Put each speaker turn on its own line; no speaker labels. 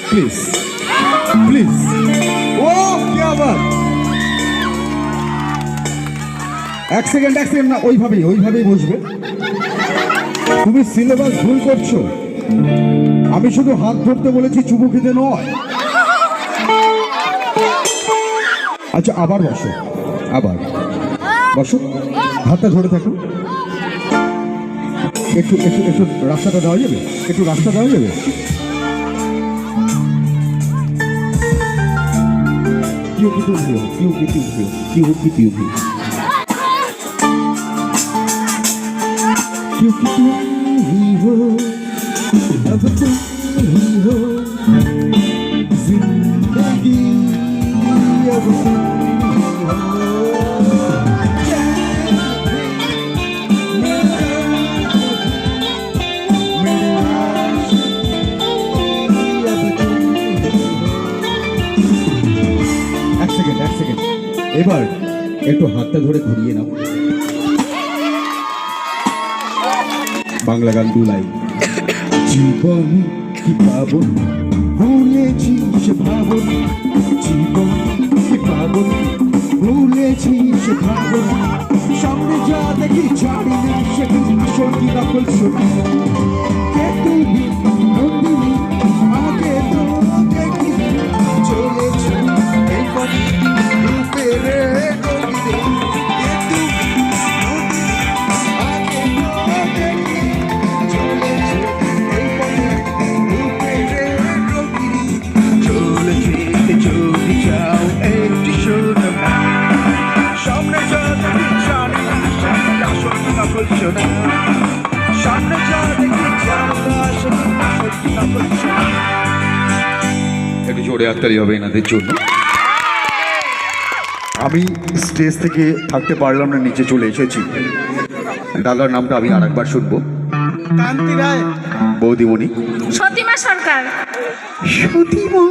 Please please. ও কি আবার এক সেকেন্ড না, ওইভাবেই বসবে। তুমি সিলেবাস ভুল করছো। আমি শুধু হাত ধরতে বলেছি, চুমু খেতে নয়। আচ্ছা আবার বসো, আবার বসো, হাতটা ধরে থাকো। একটু একটু একটু রাস্তাটা দেওয়া যাবে? একটু রাস্তা দেওয়া যাবে? जिंदगी अब এক সেকেন্ড, এবার একটু হাতটা ধরে ঘুরিয়ে নাও। বাংলা গান দু লাইন। জীবন কি পাবন ভুলেছি সে ভাবন, জীবন কি পাবন ভুলেছি সে ভাবন, সামনে যা দেখি ছাড়ি না সে আসল কি নকল শোনা। কে তুমি নন্দিনী আগে তো দেখি চলেছ এই পথে রূপের গলিতে। কে তুমি আগে তো দেখি চলেছ এই পথে রূপের গলিতে। চলে যেতে যদি চাও একটি শোনো না, সামনে যা দেখি জানি না সেটা আসল কি নকল শোনা। সামনে যা দেখি জানি না সেটা আসল কি নকল শোনা। একটু জোরে হাততালি হবে এনাদের জন্য। আমি স্টেজ থেকে থাকতে পারলাম না, নিচে চলে এসেছি। দাদার নামটা আমি আরেকবার শুনবো। কান্তি রায়, বৌদিমণি,
সতীমা সরকার।
সতীমা